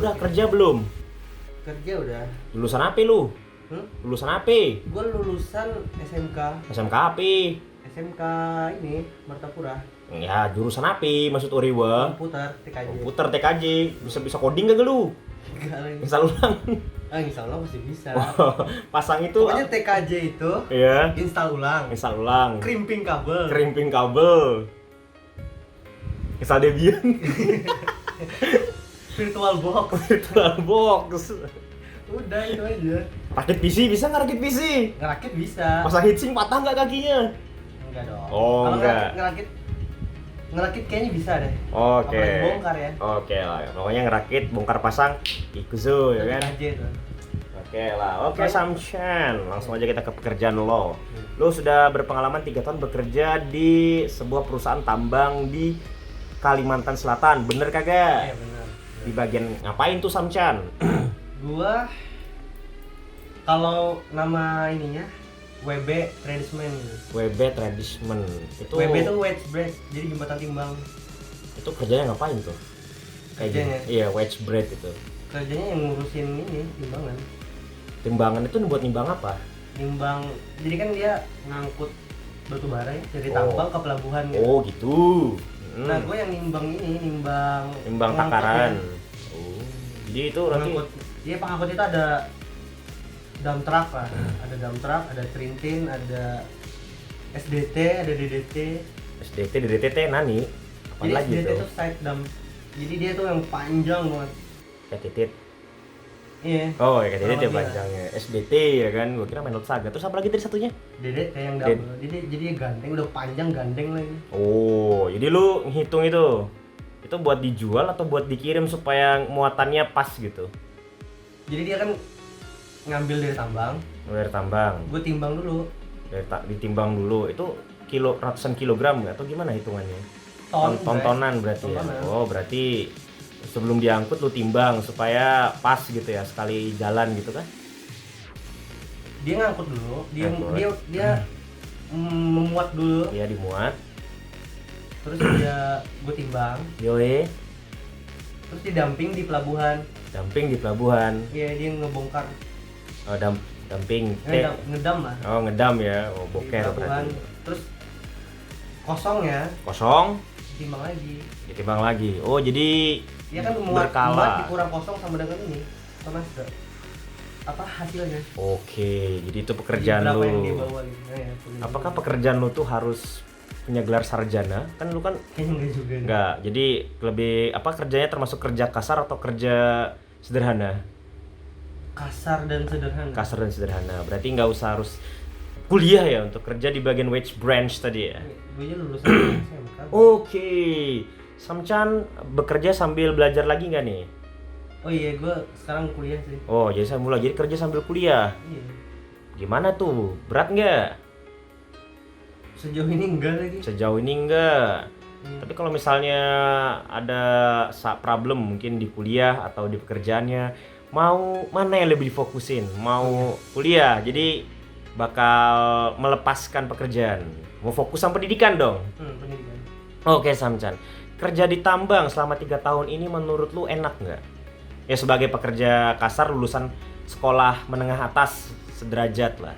udah kerja belum? Kerja udah. Lulusan apa lu? Lulusan apa? Gue lulusan SMK. SMK apa? SMK ini Martapura. Ya jurusan apa maksud Oriwa? Komputer TKJ. Komputer TKJ. Bisa coding gak lu? Enggak lagi. Install ulang. Insya Allah masih bisa. Pasang itu. Pokoknya TKJ itu iya. install ulang. Install ulang. Crimping kabel. Crimping kabel. Install Debian. Virtual box. Virtual box. Udah itu aja. Rakit PC bisa nggak rakit PC? Ngerakit bisa. Pasang heatsink patah nggak kakinya? Enggak dong. Oh, kalau enggak. Ngerakit kayaknya bisa deh. Oke. Apalagi bongkar ya. Oke lah. Pokoknya ngerakit, bongkar pasang, ikuzo ya kan? TKJ itu. Oke lah. Oke Samchan. Langsung aja kita ke pekerjaan lo. Lo sudah berpengalaman 3 tahun bekerja di sebuah perusahaan tambang di Kalimantan Selatan. Bener kagak? Iya benar. Di bagian ngapain tuh Samchan? Gua kalau nama ininya WB Tradesman gitu. WB Tradismen. Itu WB itu wedge break, jadi jembatan timbang. itu kerjanya ngapain tuh? Kayak Kerjanya? gini. Iya, wedge bread itu. Kerjanya yang ngurusin ini timbangan. Timbangan itu buat nimbang apa? Nimbang, jadi kan dia ngangkut batu bara ya dari Oh. tambang ke pelabuhan gitu. Oh, gitu. Nah, gue yang nimbang ini, nimbang Takaran. pengangkutnya. Oh. Jadi itu nanti Pengangkut. Iya, pengangkut itu ada dump truck lah. Ada dump truck, ada trintin, ada SDT, ada DDT. SDT, DDT, nani? Apa Jadi lagi SDT tuh? itu side dump. Jadi dia tuh yang panjang banget. Kayak titit. Iya. Oh, ya kayak titit ya Sama dia. panjangnya. SDT ya kan? Gua kira Menot Saga. Terus apa lagi tadi satunya? DDT yang double. Jadi dia gandeng, udah panjang gandeng lagi. Oh, jadi lu ngitung itu. Itu buat dijual atau buat dikirim supaya muatannya pas gitu? Jadi dia kan ngambil dari tambang, Dari tambang. gue timbang dulu. Ditimbang dulu. Itu ratusan kilogram nggak atau gimana hitungannya? Tontonan berarti Tontonan. ya. Oh, berarti sebelum diangkut lu timbang supaya pas gitu ya sekali jalan gitu kan? Dia ngangkut dulu, Ngangkut. dia memuat dulu, Iya dimuat. terus gue timbang, Yoi, terus didamping di pelabuhan. damping di pelabuhan. Iya, dia ngebongkar, Oh, damping. ngedam lah Oh, ngedam ya. Oh, di boker pelabuhan. berarti. Terus kosong ya, Kosong, timbang lagi. ditimbang lagi. Oh, jadi Dia kan muat berkala. dikurang kosong sama dengan ini, sama apa hasilnya? Oke, jadi itu Jadi pekerjaan berapa lu. yang dia bawa gitu. Nah, ya, Apakah pekerjaan lu tuh harus punya gelar sarjana? Kan lu kan kayaknya enggak juga. enggak. Jadi lebih apa kerjanya termasuk kerja kasar atau kerja sederhana? Kasar dan sederhana. Kasar dan sederhana. Berarti nggak usah harus kuliah ya untuk kerja di bagian wage branch tadi ya. Gue aja lulusan SMK. Oke. Samchan bekerja sambil belajar lagi nggak nih? Oh iya, gue sekarang kuliah sih. Oh, jadi jadi kerja sambil kuliah. Iya. Gimana tuh? Berat nggak? Sejauh ini enggak lagi. Sejauh ini enggak. Iya. Tapi kalau misalnya ada problem mungkin di kuliah atau di pekerjaannya, mau mana yang lebih difokusin? Mau kuliah, jadi bakal melepaskan pekerjaan. Mau fokus sama pendidikan dong. Pendidikan. Oke Samchan, kerja di tambang selama 3 tahun ini menurut lu enak nggak? Ya sebagai pekerja kasar lulusan sekolah menengah atas sederajat lah.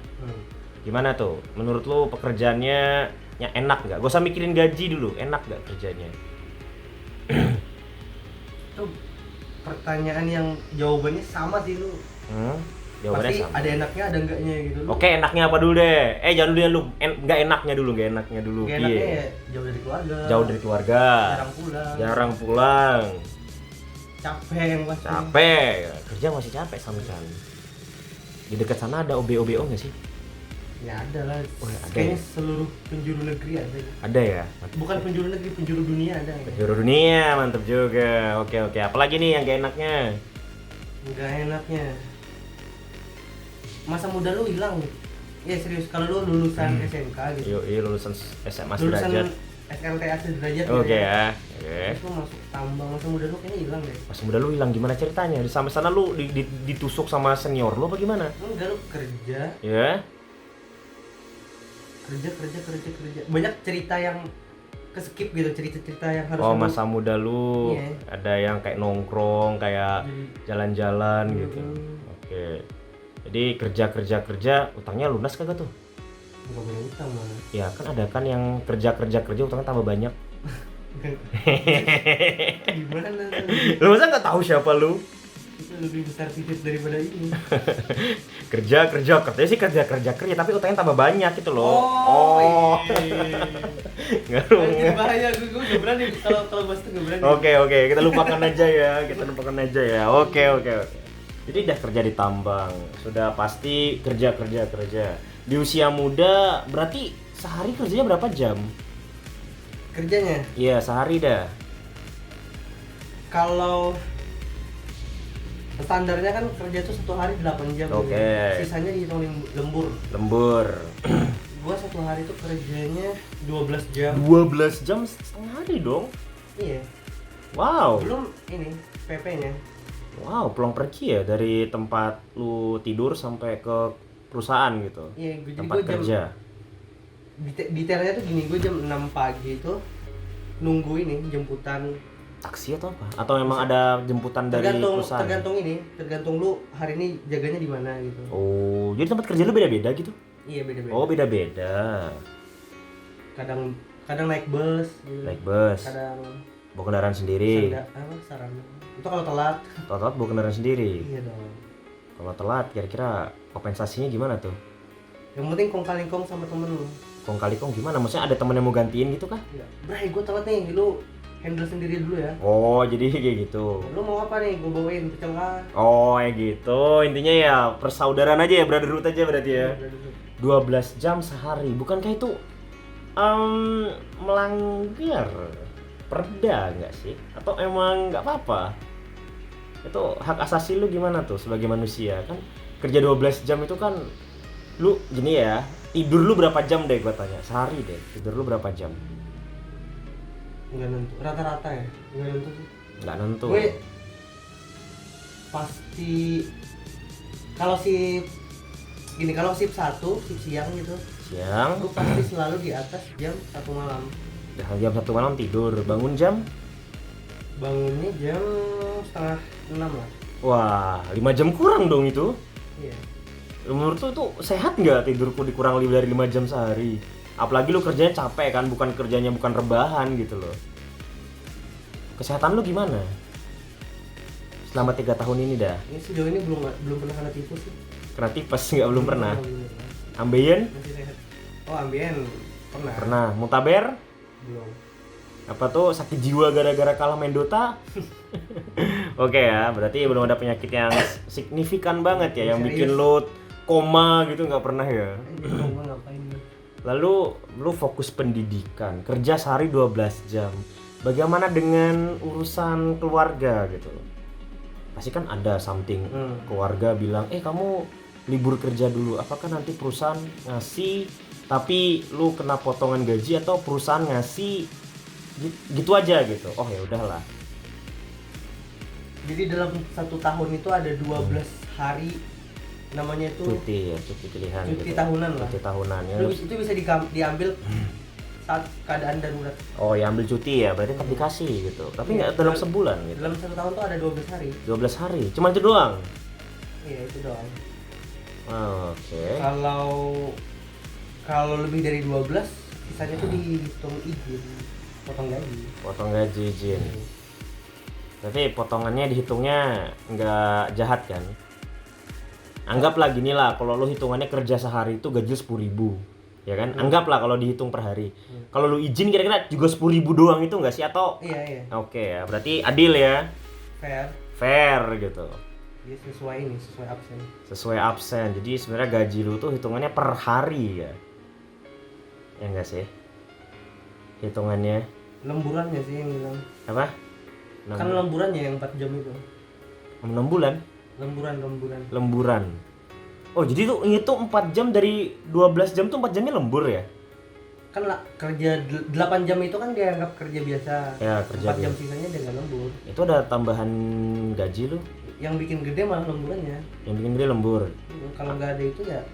Gimana tuh? Menurut lu pekerjaannya enak nggak? Gak usah mikirin gaji dulu, enak nggak kerjanya? Itu pertanyaan yang jawabannya sama sih lu. Jawabannya Pasti sama. ada enaknya ada enggaknya gitu. Lu Oke, enaknya apa dulu deh? Jangan dulu ya lu. Nggak enaknya dulu, nggak enaknya dulu. nggak enaknya Piye? ya jauh dari keluarga. Jauh dari keluarga. Jarang pulang. Jarang pulang. Capek yang pasti. Capek. Kerja masih capek Samchan. Di dekat sana ada OB-OBO nggak sih? Ya ada lah. Oh, ada Kayaknya ya? seluruh penjuru negeri ada. Ada ya? Bukan penjuru negeri, penjuru dunia ada. Penjuru dunia, mantep juga. Oke. Apalagi nih yang gak enaknya? Enggak enaknya. Masa muda lu hilang. Ya serius, kalau lu lulusan SMK gitu. Iya lulusan SMA Lulusan sederajat. SLTA sederajat. Oke gitu ya. Oke. Terus lu masuk tambang, masa muda lu kayaknya hilang deh. Masa muda lu hilang gimana ceritanya? Di sampai sana lu ditusuk sama senior lu apa gimana? Enggak, lu kerja, Ya. kerja. Banyak cerita yang keskip gitu cerita-cerita yang harus Oh, masa muda lu Iya. ada yang kayak nongkrong, kayak jalan-jalan gitu. Oke. Jadi kerja, utangnya lunas kagak tuh? nggak boleh utang malah. Ya kan ada kan yang kerja utangnya tambah banyak. Gimana tuh? Lu masa nggak tahu siapa lu? Itu lebih besar titik daripada ini. Kerja sih kerja tapi utangnya tambah banyak gitu loh. Nggak lu. Jadi bahaya, gue nggak berani kalau bahas itu nggak berani. Oke, kita lupakan aja ya. Oke. Jadi udah kerja di tambang, sudah pasti kerja. Di usia muda berarti sehari kerjanya berapa jam? Kerjanya Iya, sehari dah. kalau standarnya kan kerja tuh 1 hari 8 jam. Oke. Gitu. Sisanya dihitung lembur. Gua 1 hari tuh kerjanya 12 jam. 12 jam setengah hari dong. Iya. Wow. Belum ini PP-nya. Wow, pulang pergi ya dari tempat lu tidur sampai ke perusahaan gitu. Iya, jadi Tempat gua kerja. Detailnya tuh gini, gue jam 6 pagi itu nunggu ini jemputan. Taksi atau apa? Atau memang ada jemputan dari perusahaan? Tergantung lu hari ini jaganya di mana gitu. Oh, jadi tempat kerja lu beda-beda gitu? Iya, beda-beda. Oh, beda-beda. Kadang naik bus gitu. Naik bus, Kadang bawa kendaraan sendiri. sarana. Itu kalau telat. Telat bawa kendaraan sendiri. Iya dong. Kalau telat kira-kira kompensasinya gimana tuh? Yang penting kong-kali-kong sama temen lu. Kong kali kong gimana? Maksudnya ada temen yang mau gantiin gitu kah? Iya. Bray, gue telat nih, lu handle sendiri dulu ya. Oh, jadi kayak gitu. Lu mau apa nih? Gue bawain pecel lah. Oh, ya gitu. Intinya ya persaudaraan aja ya, brotherhood aja berarti ya. 12 jam sehari. Bukankah itu melanggar perda nggak sih? Atau emang nggak apa-apa? Itu hak asasi lu gimana tuh sebagai manusia? Kan kerja 12 jam itu kan lu gini ya, tidur lu berapa jam deh gua tanya? Sehari deh, tidur lu berapa jam? Nggak nentu. Rata-rata ya? Nggak nentu sih. Nggak nentu. Gue pasti kalau shift siang gitu, Siang, gue pasti selalu di atas jam 1 malam. jam 1 malam tidur, bangun jam? Bangunnya jam setengah 6 lah. Wah, 5 jam kurang dong itu. Iya. Menurut lu itu sehat nggak tidurku dikurang lebih dari 5 jam sehari? Apalagi lu kerjanya capek kan, bukan rebahan gitu loh. Kesehatan lu gimana? Selama 3 tahun ini dah. Ini sejauh ini belum pernah kena tipu sih. Kena tipes nggak? Belum pernah. Belum pernah. Ambeien? Masih sehat. Oh, ambien pernah. Pernah. Mutaber? Belum. Apa tuh sakit jiwa gara-gara kalah main Dota? Oke ya, berarti belum ada penyakit yang signifikan banget ya, yang bikin lu koma gitu, nggak pernah ya. Gue ngapain nih? Lalu lu fokus pendidikan, kerja sehari 12 jam. Bagaimana dengan urusan keluarga gitu? Pasti kan ada something. Keluarga bilang, kamu libur kerja dulu. Apakah nanti perusahaan ngasih tapi lu kena potongan gaji, atau perusahaan ngasih gitu aja gitu? Oh ya udahlah. Jadi dalam 1 tahun itu ada 12 hari namanya itu Cuti pilihan cuti gitu. tahunan lah. Cuti tahunan ya. Itu bisa diambil saat keadaan darurat. Oh ya, ambil cuti ya, berarti tetap dikasih gitu. Tapi nggak dalam sebulan gitu. Dalam 1 tahun tuh ada 12 hari. 12 hari, cuma itu doang. Iya, itu doang. Oke. Kalau lebih dari 12, sisanya tuh dihitung izin, potong gaji. Potong gaji izin. Tapi potongannya dihitungnya nggak jahat kan? Anggaplah gini lah, kalau lo hitungannya kerja sehari itu gaji 10.000, ya kan? Anggaplah kalau dihitung per hari. Kalau lo izin kira-kira juga 10.000 doang itu nggak sih, atau? Iya. Oke ya, berarti adil ya? Fair gitu. Dia sesuai absen. Sesuai absen. Jadi sebenarnya gaji lo tuh hitungannya per hari ya? Ya nggak sih? Hitungannya? Lemburannya sih yang bilang. Apa? Kan lemburannya yang 4 jam itu. 6 bulan? Lemburan. Oh, jadi tuh ngitung 4 jam dari 12 jam tuh 4 jamnya lembur ya? Kan kerja 8 jam itu kan dianggap kerja biasa. Ya, kerja 4 jam sisanya dia nggak lembur. Itu ada tambahan gaji lu? Yang bikin gede malah lemburannya. Yang bikin gede lembur. Kalau nggak ada itu ya.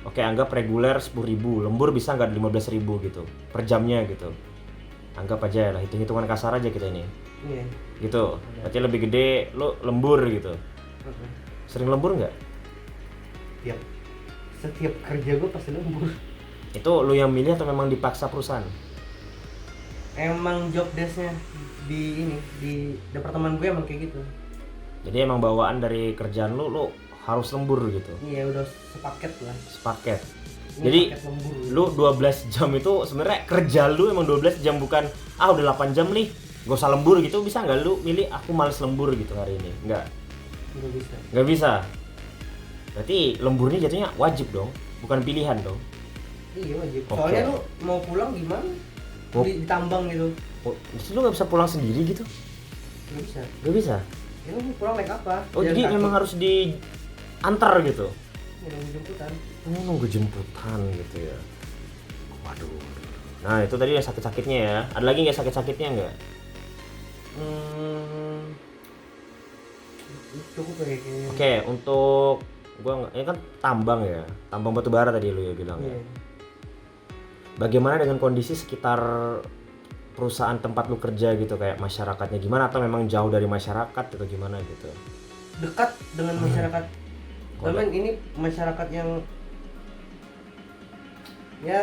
Oke, anggap reguler 10.000, lembur bisa nggak 15.000 gitu per jamnya gitu. Anggap aja lah, hitung-hitungan kasar aja kita ini. Iya. Gitu. Berarti lebih gede lu lembur gitu. Sering lembur nggak? Setiap kerja gue pasti lembur. Itu lu yang milih atau memang dipaksa perusahaan? Emang job desk-nya di departemen gue emang kayak gitu. Jadi emang bawaan dari kerjaan lu harus lembur gitu. Iya, udah sepaket lah. Sepaket. Ini Jadi paket lembur. lu 12 jam itu sebenarnya kerja lu emang 12 jam, bukan udah 8 jam nih gak usah lembur gitu. Bisa nggak lu milih aku males lembur gitu hari ini? Nggak bisa. Nggak bisa. Berarti lembur ini jatuhnya wajib dong, bukan pilihan dong. Iya, wajib. Oke. Soalnya lu mau pulang gimana? Ditambang gitu. Justru lu nggak bisa pulang sendiri gitu? Nggak bisa. Nggak bisa. Ya lu mau pulang naik apa? Jadi memang harus diantar gitu. Ya, nunggu jemputan. Nunggu jemputan gitu ya. Waduh. Nah itu tadi yang sakit-sakitnya ya. Ada lagi nggak sakit-sakitnya nggak? Cukup kayaknya. Oke, untuk gua ini kan tambang ya, tambang batu bara tadi lu ya bilang ya. Bagaimana dengan kondisi sekitar perusahaan tempat lu kerja gitu, kayak masyarakatnya gimana, atau memang jauh dari masyarakat atau gimana gitu? Dekat dengan masyarakat. Cuman ini masyarakat yang ya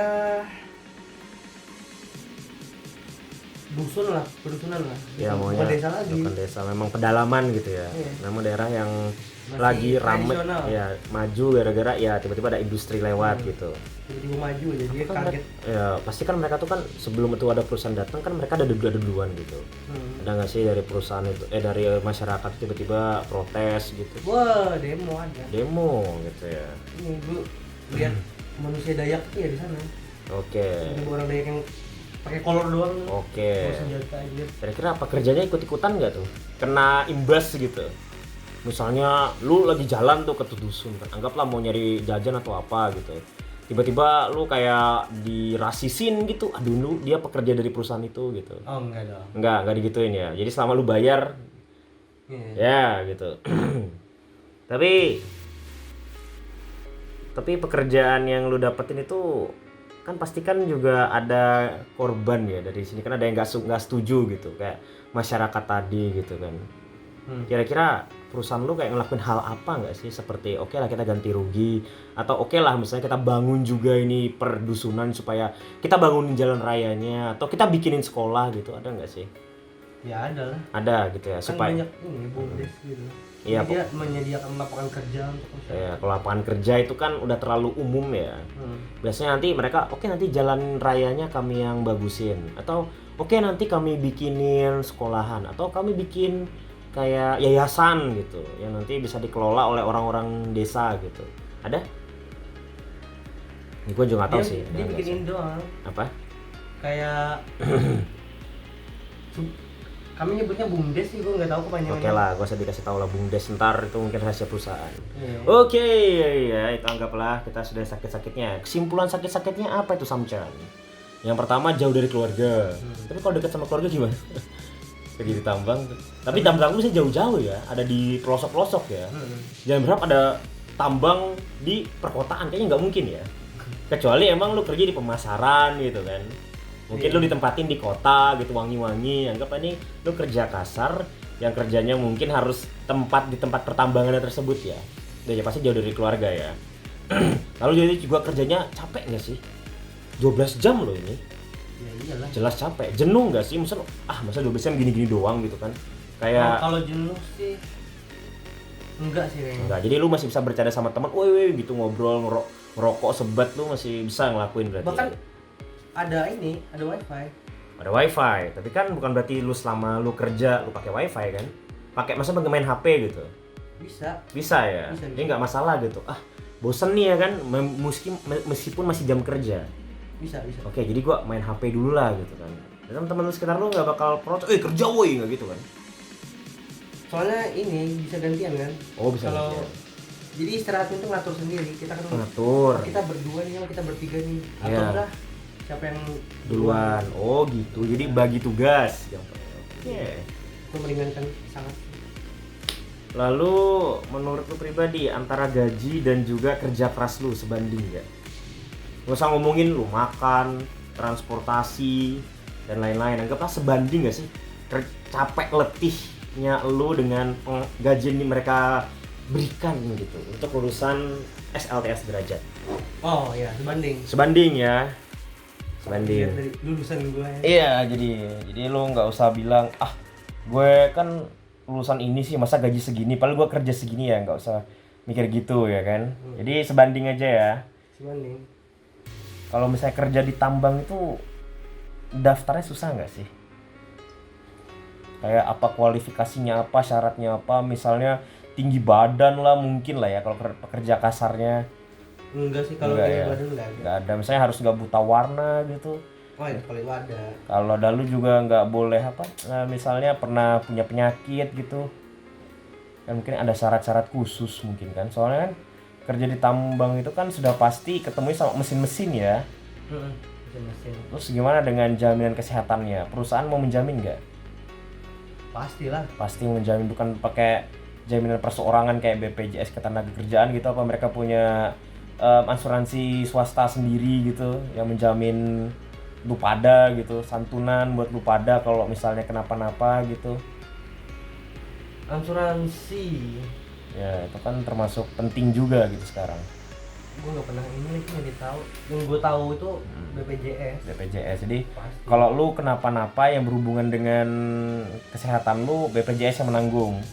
pedusunan lah. Ya Bukan maunya desa lagi. bukan desa, memang pedalaman gitu ya. Iya. Memang daerah yang Masih lagi rame tradisional. ya, maju gara-gara ya tiba-tiba ada industri lewat gitu. Tiba-tiba maju aja dia Kan kaget. ya pasti kan mereka tuh kan sebelum itu ada perusahaan datang kan mereka ada duluan gitu. Ada nggak sih dari perusahaan itu dari masyarakat tiba-tiba protes gitu? Wah, demo ada. Demo gitu ya. Ini lu lihat manusia Dayak ya di sana. Oke. Ada orang Dayak yang pakai kolor doang. Oke. Bawa senjata aja. Kira-kira apa kerjanya ikut-ikutan nggak tuh? Kena imbas gitu? Misalnya lu lagi jalan tuh ke dusun kan, anggaplah mau nyari jajan atau apa gitu. Tiba-tiba lu kayak dirasisin gitu. Aduh, lu dia pekerja dari perusahaan itu gitu. Oh, enggak dong. Enggak digituin ya. Jadi selama lu bayar ya gitu. Tapi pekerjaan yang lu dapetin itu kan pastikan juga ada korban ya dari sini, kan ada yang nggak setuju gitu, kayak masyarakat tadi gitu kan. Kira-kira perusahaan lu kayak ngelakuin hal apa nggak sih, seperti oke lah kita ganti rugi, atau oke lah misalnya kita bangun juga ini perdusunan supaya kita bangunin jalan rayanya, atau kita bikinin sekolah gitu, ada nggak sih? Ya ada lah. Ada gitu ya, Kan supaya banyak ini BUMDes gitu. Iya, Jadi dia menyediakan lapangan kerja untuk masyarakat. ya, kalau lapangan kerja itu kan udah terlalu umum ya. Biasanya nanti mereka oke nanti jalan rayanya kami yang bagusin, atau oke nanti kami bikinin sekolahan, atau kami bikin kayak yayasan gitu yang nanti bisa dikelola oleh orang-orang desa gitu. Ada? Ini gue juga nggak tahu sih. Dia bikinin doang. Apa? Kayak kami nyebutnya BUMDes sih, gue nggak tahu kepanjangannya. Oke lah, gue usah dikasih tahu lah BUMDes, ntar itu mungkin rahasia perusahaan. Iya. Oke, ya itu anggaplah kita sudah sakit-sakitnya. Kesimpulan sakit-sakitnya apa itu Samchan? Yang pertama jauh dari keluarga. Tapi kalau dekat sama keluarga gimana? Kerja di tambang. Tapi tambang lu bisa jauh-jauh ya, ada di pelosok-pelosok ya. Jangan berharap ada tambang di perkotaan, kayaknya nggak mungkin ya. Kecuali emang lu kerja di pemasaran gitu kan. Mungkin lu ditempatin di kota gitu, wangi-wangi. Anggap ini lu kerja kasar yang kerjanya mungkin harus di tempat pertambangan tersebut ya. Udah ya pasti jauh dari keluarga ya. Lalu jadi juga kerjanya capek nggak sih? 12 jam loh ini. Ya iyalah. Jelas capek. Jenuh nggak sih? Masa 12 jam gini-gini doang gitu kan? Kayak Kalau jenuh sih enggak sih kayaknya. enggak. Jadi lu masih bisa bercanda sama teman, woi gitu ngobrol, ngerokok sebat, lu masih bisa ngelakuin berarti. Bahkan ya? ada wifi. Ada wifi, tapi kan bukan berarti lu selama lu kerja lu pakai wifi kan? Masa main HP gitu? Bisa ya. Bisa. Jadi nggak masalah gitu. Bosen nih ya kan, meskipun masih jam kerja. Bisa. Oke, jadi gua main HP dulu lah gitu kan. Dan teman-teman lu sekitar lu nggak bakal protes, kerja woi nggak gitu kan? Soalnya ini bisa gantian kan? Oh bisa. Kalau jadi istirahatnya itu ngatur sendiri. Kita kan ngatur. Kita berdua nih, kita bertiga nih. Atau Iya. udah siapa yang Duluan. Oh gitu. Jadi bagi tugas. Oke. itu meringankan sangat. Lalu menurut lu pribadi antara gaji dan juga kerja keras lu sebanding nggak? Gak usah ngomongin lu makan, transportasi, dan lain-lain. Anggaplah sebanding nggak sih capek letihnya lu dengan gaji yang mereka berikan gitu untuk lulusan SLTS derajat. Oh iya, sebanding. Sebanding ya. Sebanding. Dari lulusan gue ya. Iya, jadi lu nggak usah bilang gue kan lulusan ini sih masa gaji segini, padahal gue kerja segini ya, nggak usah mikir gitu ya kan. Jadi sebanding aja ya. Sebanding. Kalau misalnya kerja di tambang itu daftarnya susah nggak sih? Kayak apa kualifikasinya apa, syaratnya apa, misalnya tinggi badan lah mungkin lah ya kalau pekerja kasarnya. Enggak sih, kalau Enggak tinggi ya? badan enggak ada. Nggak ada, misalnya harus nggak buta warna gitu. Oh iya, kalau itu ada. Kalau dalu juga nggak boleh misalnya pernah punya penyakit gitu kan, mungkin ada syarat-syarat khusus mungkin kan, soalnya kan kerja di tambang itu kan sudah pasti ketemu sama mesin-mesin ya. Mesin-mesin. Terus gimana dengan jaminan kesehatannya, perusahaan mau menjamin nggak? Pastilah. Pasti menjamin, bukan pakai jaminan perseorangan kayak BPJS Ketenagakerjaan gitu, apa mereka punya asuransi swasta sendiri gitu yang menjamin lu pada gitu, santunan buat lu pada kalau misalnya kenapa-napa gitu. Asuransi. Ya itu kan termasuk penting juga gitu sekarang. Gue nggak pernah ini lagi, nggak tahu. Yang gue tahu itu BPJS. Jadi Pasti. kalau lu kenapa-napa yang berhubungan dengan kesehatan lu, BPJS yang menanggung.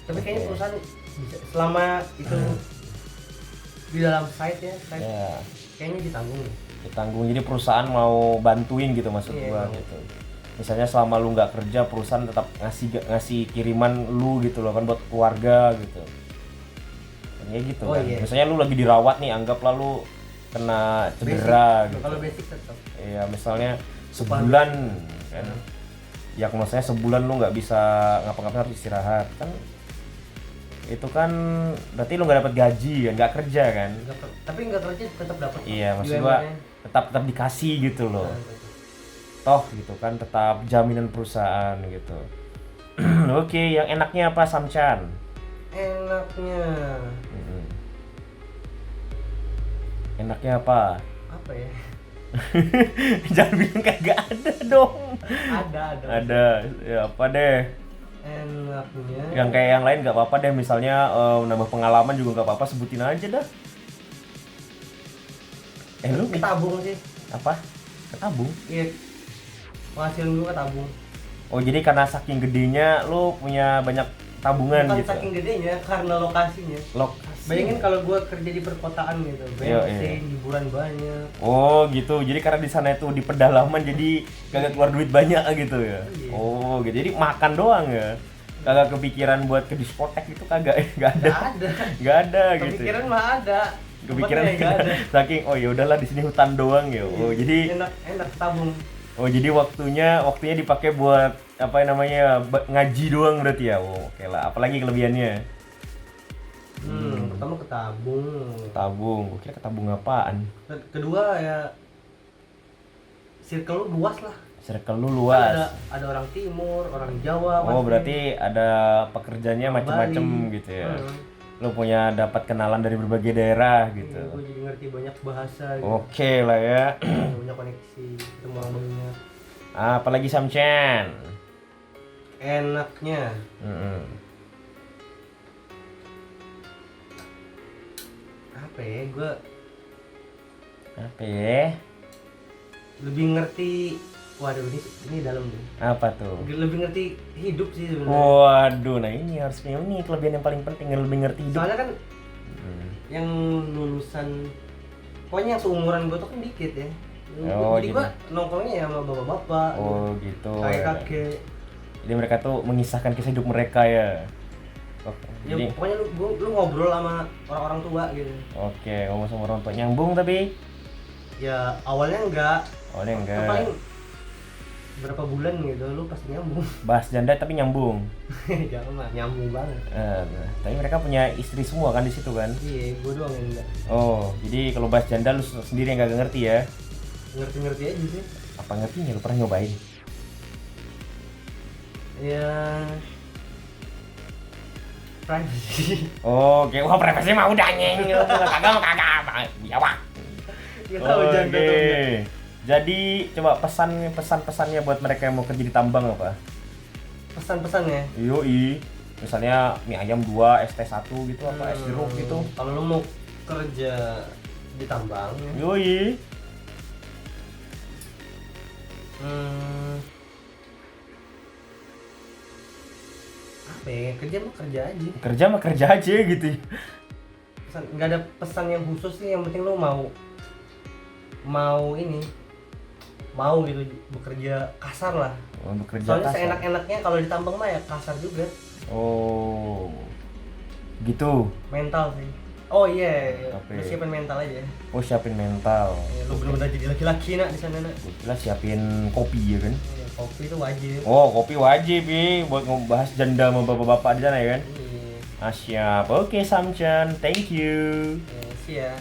Tapi kayaknya perusahaan bisa, selama itu di dalam site ya, kayaknya ditanggung. Ditanggung, jadi perusahaan mau bantuin gitu maksud gua gitu. Misalnya selama lu nggak kerja, perusahaan tetap ngasih kiriman lu gitu loh kan buat keluarga gitu. Kayak gitu kan. Misalnya lu lagi dirawat nih, anggaplah lu kena cedera gitu. Kalau basic tetap. Iya, misalnya sebulan kan. Ya maksudnya sebulan lu nggak bisa ngapa-ngapain, harus istirahat kan. Itu kan berarti lu nggak dapat gaji kan, nggak kerja kan. Tapi nggak kerja tetap dapat. Iya, maksud gua tetap dikasih gitu loh. Toh gitu kan, tetap jaminan perusahaan gitu. Oke, yang enaknya apa Samchan? Enaknya Enaknya apa? apa ya? Jangan bilang kagak ada dong. Ada. Ya apa deh? Enaknya Yang kayak yang lain nggak apa-apa deh, misalnya nambah pengalaman juga nggak apa-apa, sebutin aja dah. Lu ketabung sih. Apa? Ketabung? Iya, penghasilan gue ketabung. Oh, jadi karena saking gedenya lu punya banyak tabungan. Bukan gitu. saking gedenya, karena lokasinya. Bayangin kalau gue kerja di perkotaan gitu, bensin, hiburan banyak. Oh gitu, jadi karena di sana itu di pedalaman jadi kagak keluar duit banyak gitu ya. Iya. Oh gitu, jadi makan doang ya. Kagak kepikiran buat ke diskotek itu kagak, nggak ada gitu. Kepikiran mah ada. Kepikiran nggak ada. Saking ya udahlah di sini hutan doang ya. Oh jadi enak tabung. Oh jadi waktunya dipakai buat apa namanya ngaji doang berarti ya. Oh oke lah. Apalagi kelebihannya? Pertama ketabung. Gue kira ketabung apaan? Kedua ya circle lu luas lah. Circle lu luas. Ada orang timur, orang Jawa. Oh berarti ada pekerjaannya macam-macam gitu ya. Lu punya dapat kenalan dari berbagai daerah gitu. Gue jadi ngerti banyak bahasa gitu. Oke lah ya. Banyak koneksi, ketemu orang banyak. Apalagi Samchan? Enaknya apa ya? Lebih ngerti. Waduh, ini dalam nih. Apa tuh? Lebih ngerti hidup sih sebenarnya. Waduh, nah ini harusnya ini kelebihan yang paling penting, lebih ngerti hidup. Soalnya kan yang lulusan, pokoknya yang seumuran gue tuh kan dikit ya. Jadi gue nongkrongnya ya sama bapak-bapak. Oh gitu. Kakek-kakek. Jadi mereka tuh mengisahkan kisah hidup mereka ya. Ya pokoknya lu ngobrol sama orang-orang tua gitu. Oke, ngomong sama orang tua nyambung tapi? Ya awalnya enggak. Paling berapa bulan gitu lu pasti nyambung. Bahas janda tapi nyambung. Jangan mah, nyambung banget. Tapi mereka punya istri semua kan di situ kan? Iya, gue doang yang enggak. Oh, jadi kalau bahas janda lu sendiri yang gak ngerti ya? Ngerti aja sih. Apa ngertinya? Lu pernah nyobain? Ya privacy. Oke, wah privacy mah udah nyeng. Kagak biawak. Enggak tahu janda tuh. Jadi coba pesan-pesannya buat mereka yang mau kerja di tambang apa? Pesan-pesannya. Yoi. Misalnya mie ayam 2, es teh 1 gitu apa es jeruk gitu. Kalau lu mau kerja di tambang ya. Yoi. Apa ya? Kerja mah kerja aja. Kerja mah kerja aja gitu. Nggak ada pesan yang khusus sih, yang penting lu mau ini, mau gitu bekerja kasar lah. Oh, bekerja Soalnya kasar. seenak-enaknya kalau di tambang mah ya kasar juga. Oh. Gitu. Mental sih. Oh iya, Tapi- lu siapin mental aja. Oh, siapin mental. Ya, lu bener-bener jadi laki-laki nak di sana nak. Gila siapin kopi ya kan? Ya, kopi itu wajib. Oh, kopi wajib nih buat ngebahas janda sama bapak-bapak di sana ya kan? Iya. Ah, siap. Oke, Samchan. Thank you. Ya, sih ya.